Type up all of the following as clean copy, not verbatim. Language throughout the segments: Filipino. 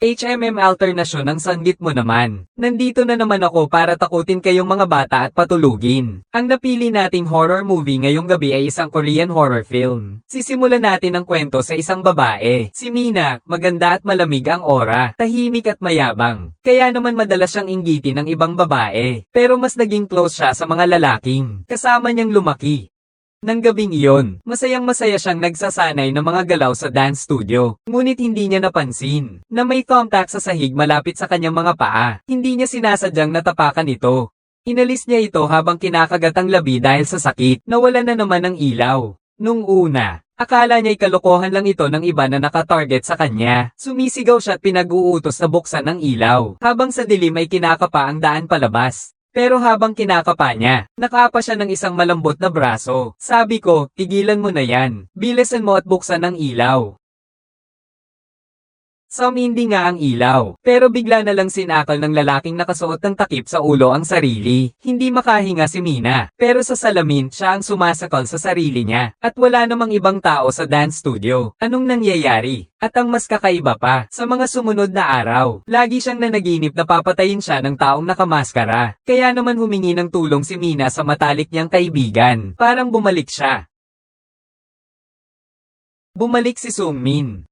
Alternasyon ang sanggit mo naman. Nandito na naman ako para takutin kayong mga bata at patulugin. Ang napili nating horror movie ngayong gabi ay isang Korean horror film. Sisimulan natin ang kwento sa isang babae. Si Mina, maganda at malamig ang aura, tahimik at mayabang. Kaya naman madalas siyang inggitin ng ibang babae. Pero mas naging close siya sa mga lalaking kasama niyang lumaki. Nang gabing iyon, masayang-masaya siyang nagsasanay ng mga galaw sa dance studio. Ngunit hindi niya napansin na may thumbtack sa sahig malapit sa kanyang mga paa. Hindi niya sinasadyang natapakan ito. Inalis niya ito habang kinakagat ang labi dahil sa sakit. Nawala na naman ng ilaw. Nung una, akala niya'y kalokohan lang ito ng iba na nakatarget sa kanya. Sumisigaw siya at pinag-uutos na buksan ang ilaw. Habang sa dilim ay kinakapa ang daan palabas. Pero habang kinakapa niya, nakapa siya ng isang malambot na braso. Sabi ko, tigilan mo na yan. Bilisan mo at buksan ang ilaw. Sumindi nga ang ilaw, pero bigla na lang sinakal ng lalaking nakasuot ng takip sa ulo ang sarili. Hindi makahinga si Mina, pero sa salamin siya ang sumasakal sa sarili niya. At wala namang ibang tao sa dance studio. Anong nangyayari? At ang mas kakaiba pa, sa mga sumunod na araw, lagi siyang nanaginip na papatayin siya ng taong nakamaskara. Kaya naman humingi ng tulong si Mina sa matalik niyang kaibigan. Parang bumalik siya. Bumalik si Sungmin.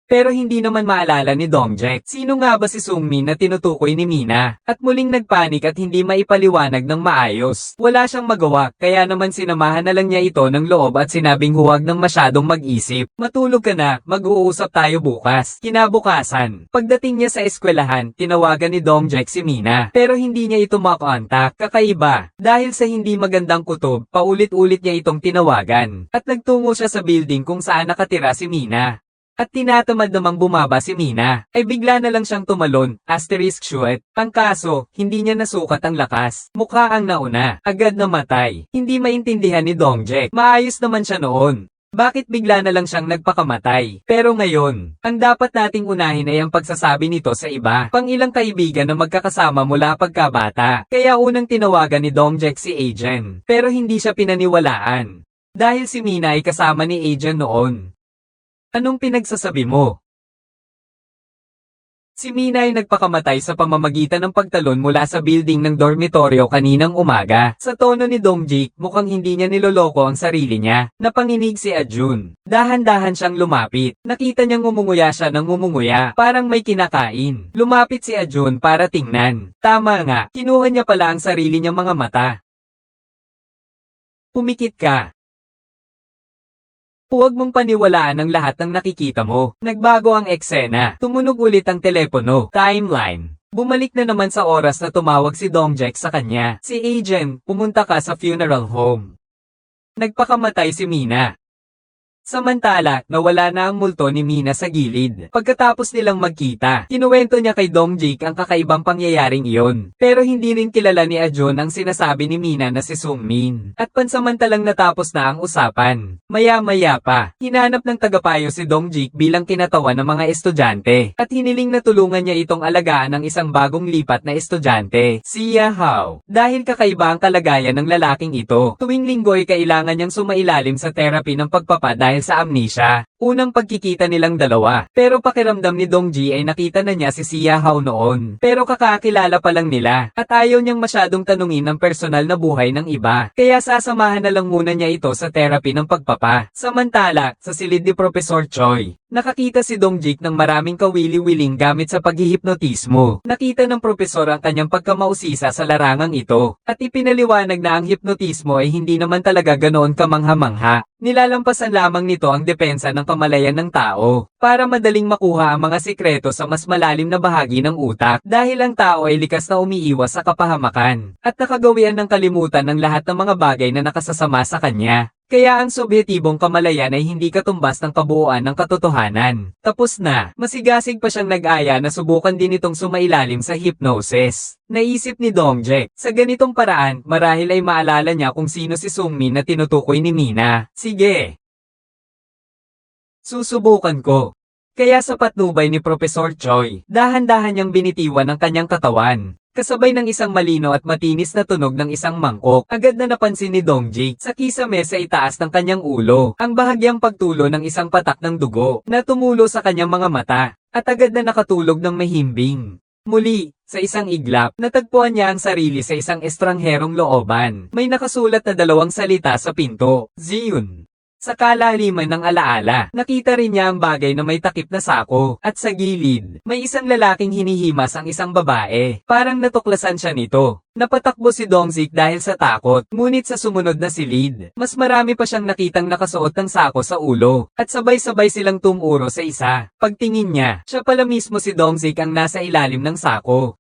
Pero hindi naman maalala ni Dongjae. Sino nga ba si Sungmin na tinutukoy ni Mina? At muling nagpanik at hindi maipaliwanag ng maayos. Wala siyang magawa, kaya naman sinamahan na lang niya ito ng loob at sinabing huwag nang masyadong mag-isip. Matulog ka na, mag-uusap tayo bukas. Kinabukasan, pagdating niya sa eskwelahan, tinawagan ni Dongjae si Mina. Pero hindi niya ito makontak. Kakaiba. Dahil sa hindi magandang kutob, paulit-ulit niya itong tinawagan. At nagtungo siya sa building kung saan nakatira si Mina. At tinatamad namang bumaba si Mina, ay bigla na lang siyang tumalon, shoot. Ang kaso, hindi niya nasukat ang lakas. Mukha ang nauna, agad namatay. Hindi maintindihan ni Dongjae. Maayos naman siya noon. Bakit bigla na lang siyang nagpakamatay? Pero ngayon, ang dapat nating unahin ay ang pagsasabi nito sa iba. Pang-ilang kaibigan na magkakasama mula pagkabata. Kaya unang tinawagan ni Dongjae si Ajen. Pero hindi siya pinaniwalaan. Dahil si Mina ay kasama ni Ajen noon. Anong pinagsasabi mo? Si Mina ay nagpakamatay sa pamamagitan ng pagtalon mula sa building ng dormitoryo kaninang umaga. Sa tono ni Dongjae, mukhang hindi niya niloloko ang sarili niya. Napanginig si Ajun. Dahan-dahan siyang lumapit. Nakita niyang ngumunguya siya ng ngumunguya, parang may kinakain. Lumapit si Ajun para tingnan. Tama nga, kinuha niya pala ang sarili niyang mga mata. Pumikit ka. Huwag mong paniwalaan ang lahat ng nakikita mo. Nagbago ang eksena. Tumunog ulit ang telepono. Timeline. Bumalik na naman sa oras na tumawag si Dongjae sa kanya. Si Ajen, pumunta ka sa funeral home. Nagpakamatay si Mina. Samantala, nawala na ang multo ni Mina sa gilid. Pagkatapos nilang magkita, kinuwento niya kay Dongjae ang kakaibang pangyayaring iyon. Pero hindi rin kilala ni Ajun ang sinasabi ni Mina na si Sungmin. At pansamantalang natapos na ang usapan. Maya-maya pa, hinanap ng tagapayo si Dongjae bilang kinatawan ng mga estudyante. At hiniling na tulungan niya itong alagaan ng isang bagong lipat na estudyante, si Yahao. Dahil kakaiba ang kalagayan ng lalaking ito, tuwing linggo ay kailangan niyang sumailalim sa therapy ng pagpapa dahil sa amnesia. Unang pagkikita nilang dalawa, pero pakiramdam ni Dongjae ay nakita na niya si Yahao noon. Pero kakakilala pa lang nila, at ayaw niyang masyadong tanungin ang personal na buhay ng iba. Kaya sasamahan na lang muna niya ito sa therapy ng pagpapa. Samantala, sa silid ni Professor Choi, nakakita si Dongjae ng maraming kawili-wiling gamit sa paghihipnotismo. Nakita ng propesor ang kanyang pagkamausisa sa larangang ito, at ipinaliwanag na ang hipnotismo ay hindi naman talaga ganoon kamangha-mangha. Nilalampasan lamang nito ang depensa ng kamalayan ng tao, para madaling makuha ang mga sikreto sa mas malalim na bahagi ng utak, dahil ang tao ay likas na umiiwas sa kapahamakan, at nakagawian ng kalimutan ng lahat ng mga bagay na nakasasama sa kanya. Kaya ang subyektibong kamalayan ay hindi katumbas ng kabuuan ng katotohanan. Tapos na, masigasig pa siyang nag-aya na subukan din itong sumailalim sa hypnosis. Naisip ni Dongjae, sa ganitong paraan, marahil ay maalala niya kung sino si Sungmin na tinutukoy ni Mina. Sige! Susubukan ko. Kaya sa patnubay ni Professor Choi, dahan-dahan niyang binitiwan ang kanyang katawan. Kasabay ng isang malino at matinis na tunog ng isang mangkok, agad na napansin ni Dongjae sa kisame sa itaas ng kanyang ulo, ang bahagyang pagtulo ng isang patak ng dugo na tumulo sa kanyang mga mata. at agad na nakatulog ng mahimbing. Muli, sa isang iglap, natagpuan niya ang sarili sa isang estrangherong looban. May nakasulat na 2 salita sa pinto, Ziyun. Sa kalaliman ng alaala, nakita rin niya ang bagay na may takip na sako, at sa gilid, may isang lalaking hinihimas ang isang babae. Parang natuklasan siya nito. Napatakbo si Dongzik dahil sa takot, ngunit sa sumunod na silid, mas marami pa siyang nakitang nakasuot ng sako sa ulo, at sabay-sabay silang tumuro sa isa. Pagtingin niya, siya pala mismo si Dongzik ang nasa ilalim ng sako.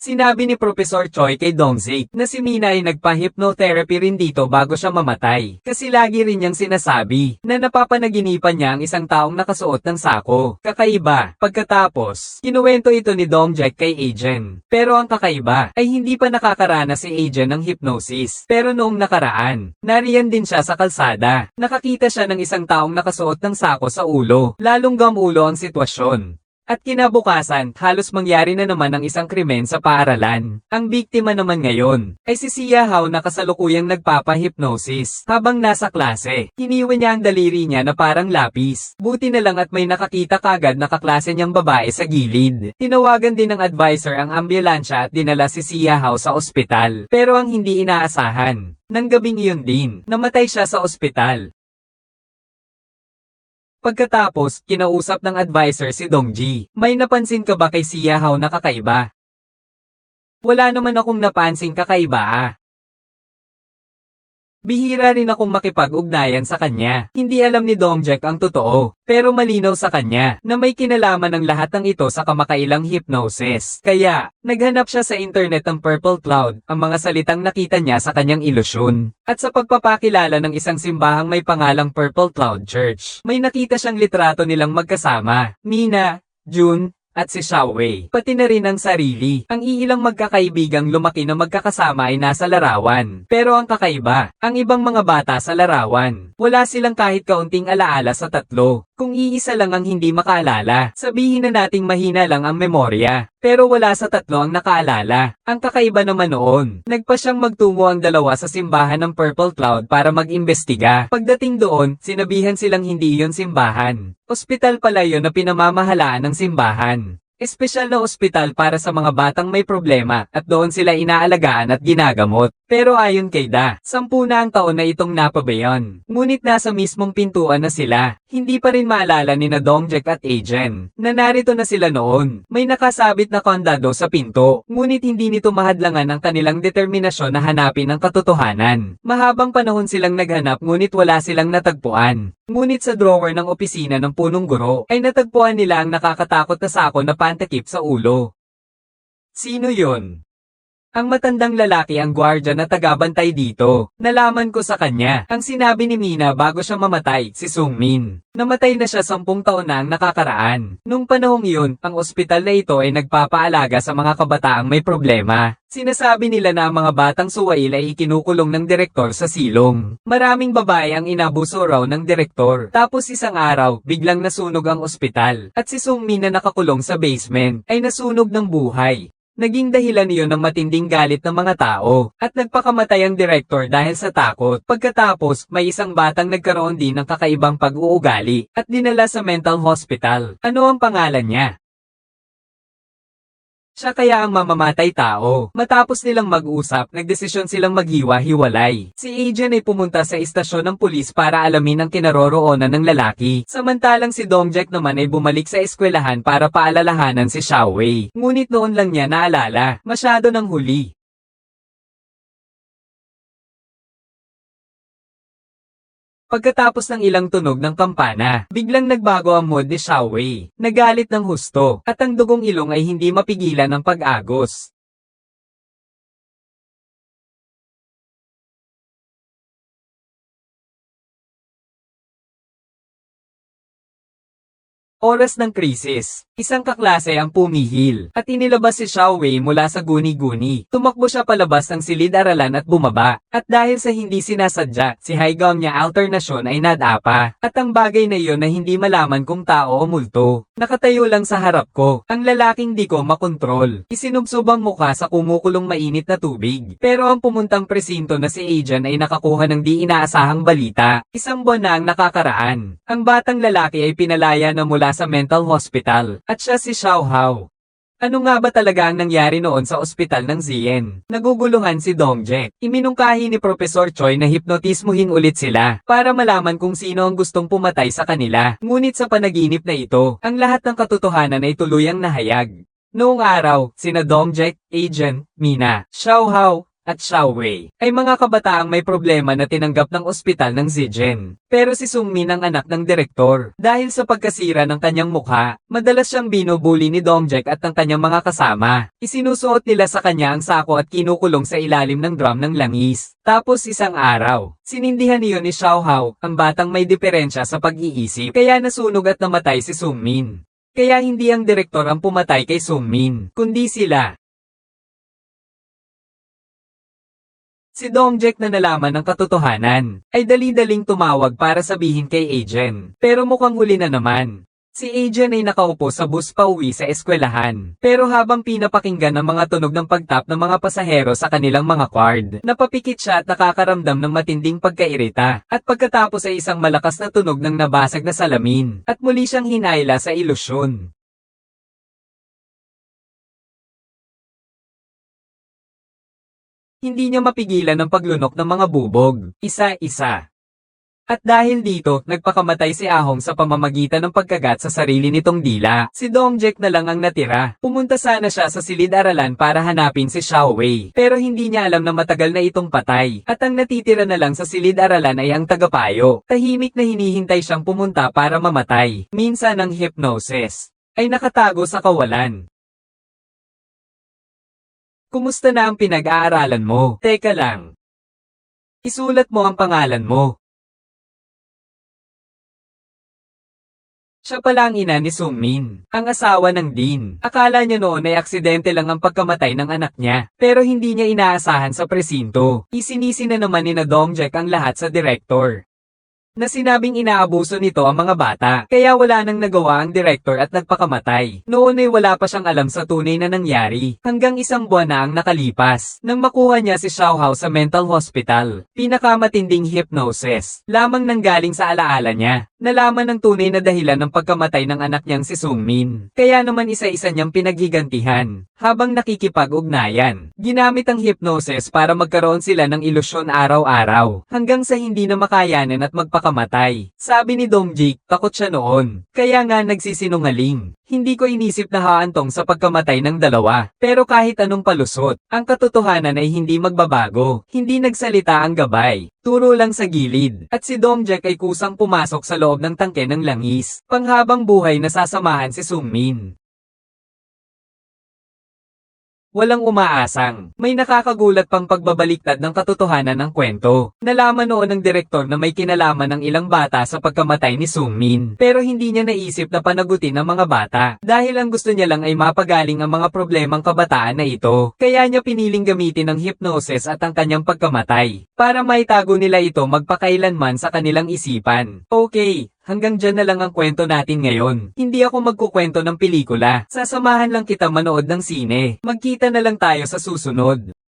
Sinabi ni Professor Choi kay Dongzik na si Mina ay nagpa-hypnotherapy rin dito bago siya mamatay. Kasi lagi rin niyang sinasabi na napapanaginipan niya ang isang taong nakasuot ng sako. Kakaiba. Pagkatapos, kinuwento ito ni Dongjek kay Agen. Pero ang kakaiba ay hindi pa nakakaranas si Agen ng hypnosis. Pero noong nakaraan, nariyan din siya sa kalsada. Nakakita siya ng isang taong nakasuot ng sako sa ulo. Lalong gamulo ang sitwasyon. At kinabukasan, halos mangyari na naman ang isang krimen sa paaralan. Ang biktima naman ngayon, ay si Sia Hao na kasalukuyang nagpapa-hypnosis. Habang nasa klase, hiniwa niya ang daliri niya na parang lapis. Buti na lang at may nakakita kagad na kaklase niyang babae sa gilid. Tinawagan din ng advisor ang ambulansya at dinala si Sia Hao sa ospital. Pero ang hindi inaasahan, nang gabing iyon din, namatay siya sa ospital. Pagkatapos, kinausap ng advisor si Dongji. May napansin ka ba kay Sia Hao na kakaiba? Wala naman akong napansing kakaiba. Bihira rin akong makipag-ugnayan sa kanya. Hindi alam ni Dongjek ang totoo, pero malinaw sa kanya na may kinalaman ng lahat ng ito sa kamakailang hypnosis. Kaya, naghanap siya sa internet ng Purple Cloud, ang mga salitang nakita niya sa kanyang ilusyon. At sa pagpapakilala ng isang simbahang may pangalang Purple Cloud Church, may nakita siyang litrato nilang magkasama, Mina, Jun, at si Xiaowei, pati na rin ang sarili. Ang iilang magkakaibigang lumaki na magkakasama ay nasa larawan. Pero ang kakaiba, ang ibang mga bata sa larawan, wala silang kahit kaunting alaala sa tatlo. Kung iisa lang ang hindi makaalala, sabihin na nating mahina lang ang memorya. Pero wala sa tatlo ang nakaalala. Ang kakaiba naman noon, nagpa siyang magtungo ang dalawa sa simbahan ng Purple Cloud para mag-imbestiga. Pagdating doon, sinabihan silang hindi iyon simbahan. Ospital pala yun na pinamamahalaan ng simbahan. Espesyal na ospital para sa mga batang may problema at doon sila inaalagaan at ginagamot. Pero ayon kay Da, 10 na ang taon na itong napabayon. Ngunit nasa mismong pintuan na sila. Hindi pa rin maalala ni na Dongjek at Agen na narito na sila noon. May nakasabit na kandado sa pinto, ngunit hindi nito mahadlangan ang kanilang determinasyon na hanapin ang katotohanan. Mahabang panahon silang naghanap ngunit wala silang natagpuan. Ngunit sa drawer ng opisina ng punong guro ay natagpuan nila ang nakakatakot na sako na pantakip sa ulo. Sino yon? Ang matandang lalaki ang gwardya na tagabantay dito. Nalaman ko sa kanya. Ang sinabi ni Mina bago siya mamatay, si Sungmin. Namatay na siya 10 taon na ang nakakaraan. Nung panahong iyon, ang ospital na ito ay nagpapaalaga sa mga kabataang may problema. Sinasabi nila na ang mga batang suwail ay ikinukulong ng direktor sa silong. Maraming babae ang inabuso raw ng direktor. Tapos isang araw, biglang nasunog ang ospital. At si Sungmin na nakakulong sa basement, ay nasunog ng buhay. Naging dahilan iyon ng matinding galit ng mga tao, at nagpakamatay ang direktor dahil sa takot. Pagkatapos, may isang batang nagkaroon din ng kakaibang pag-uugali, at dinala sa mental hospital. Ano ang pangalan niya? Siya kaya ang mamamatay tao. Matapos nilang mag-usap, nagdesisyon silang maghiwa-hiwalay. Si Agen ay pumunta sa istasyon ng pulis para alamin ang kinaroroonan ng lalaki. Samantalang si Dongjek naman ay bumalik sa eskwelahan para paalalahanan si Xiaowei. Ngunit noon lang niya naalala, masyado nang huli. Pagkatapos ng ilang tunog ng kampana, biglang nagbago ang mood ni Xiaowei. Nagalit ng husto, at ang dugong ilong ay hindi mapigilan ng pag-agos. Oras ng krisis. Isang kaklase ang pumihil, at inilabas si Xiao Wei mula sa guni-guni. Tumakbo siya palabas ng silid-aralan at bumaba. At dahil sa hindi sinasadya, si Haigam niya alternasyon ay nadapa. At ang bagay na iyon na hindi malaman kung tao o multo. Nakatayo lang sa harap ko, ang lalaking di ko makontrol. Isinubsob ang mukha sa kumukulong mainit na tubig. Pero ang pumuntang presinto na si Agent ay nakakuha ng di inaasahang balita. Isang buwan na ang nakakaraan. Ang batang lalaki ay pinalaya na mula sa mental hospital. At siya si Xiao Hao. Ano nga ba talaga ang nangyari noon sa ospital ng Zien? Naguguluhan si Dongjek. Iminungkahi ni Professor Choi na hipnotismuhin ulit sila para malaman kung sino ang gustong pumatay sa kanila. Ngunit sa panaginip na ito, ang lahat ng katotohanan ay tuluyang nahayag. Noong araw, sina Dongjek, Agent, Mina, Xiao Hao, at Xiao Wei ay mga kabataang may problema na tinanggap ng ospital ng Zijen. Pero si Sungmin ang anak ng direktor. Dahil sa pagkasira ng kanyang mukha, madalas siyang binubuli ni Dongjek at ng kanyang mga kasama. Isinusuot nila sa kanya ang sako at kinukulong sa ilalim ng drum ng langis. Tapos isang araw, sinindihan niyo ni Xiao Hao, ang batang may diferensya sa pag-iisip, kaya nasunog at namatay si Sungmin. Kaya hindi ang direktor ang pumatay kay Sungmin, kundi sila. Si Dongjek na nalaman ng katotohanan, ay dali-daling tumawag para sabihin kay Agent. Pero mukhang huli na naman. Si Agent ay nakaupo sa bus pauwi sa eskwelahan. Pero habang pinapakinggan ang mga tunog ng pagtap ng mga pasahero sa kanilang mga card, napapikit siya at nakakaramdam ng matinding pagkairita. At pagkatapos ay isang malakas na tunog ng nabasag na salamin, at muli siyang hinayla sa ilusyon. Hindi niya mapigilan ang paglunok ng mga bubog, isa-isa. At dahil dito, nagpakamatay si Ahong sa pamamagitan ng pagkagat sa sarili nitong dila. Si Dongjek na lang ang natira. Pumunta sana siya sa silid-aralan para hanapin si Xiao Wei. Pero hindi niya alam na matagal na itong patay. At ang natitira na lang sa silid-aralan ay ang tagapayo. Tahimik na hinihintay siyang pumunta para mamatay. Minsan ang hypnosis ay nakatago sa kawalan. Kumusta na ang pinag-aaralan mo? Teka lang. Isulat mo ang pangalan mo. Siya pala ang ina ni Sungmin, ang asawa ng Dean. Akala niya noon ay aksidente lang ang pagkamatay ng anak niya, pero hindi niya inaasahan sa presinto. Isinisi na naman ni Dongjek ang lahat sa direktor. Na sinabing inaabuso nito ang mga bata, kaya wala nang nagawa ang direktor at nagpakamatay. Noon ay wala pa siyang alam sa tunay na nangyari, hanggang isang buwan na ang nakalipas, nang makuha niya si Xiao Hao sa mental hospital. Pinakamatinding hypnosis, lamang nanggaling sa alaala niya. Nalaman ng tunay na dahilan ng pagkamatay ng anak niyang si Sungmin. Kaya naman isa-isa niyang pinaghigantihan. Habang nakikipag-ugnayan, ginamit ang hypnosis para magkaroon sila ng ilusyon araw-araw, hanggang sa hindi na makayanan at magpakamatay. Sabi ni Dongjek, takot siya noon. Kaya nga nagsisinungaling. Hindi ko inisip na haantong sa pagkamatay ng dalawa. Pero kahit anong palusot, ang katotohanan ay hindi magbabago. Hindi nagsalita ang gabay. Turo lang sa gilid. At si Dongjek ay kusang pumasok sa loob ng tangke ng langis. Panghabang buhay na sasamahan si Sungmin. Walang umaasang, may nakakagulat pang pagbabaliktad ng katotohanan ng kwento. Nalaman noon ng direktor na may kinalaman ng ilang bata sa pagkamatay ni Sungmin. Pero hindi niya naisip na panagutin ang mga bata. Dahil ang gusto niya lang ay mapagaling ang mga problemang kabataan na ito. Kaya niya piniling gamitin ang hypnosis at ang kanyang pagkamatay. Para maitago nila ito magpakailanman sa kanilang isipan. Okay. Hanggang dyan na lang ang kwento natin ngayon. Hindi ako magkukwento ng pelikula. Sasamahan lang kita manood ng sine. Magkita na lang tayo sa susunod.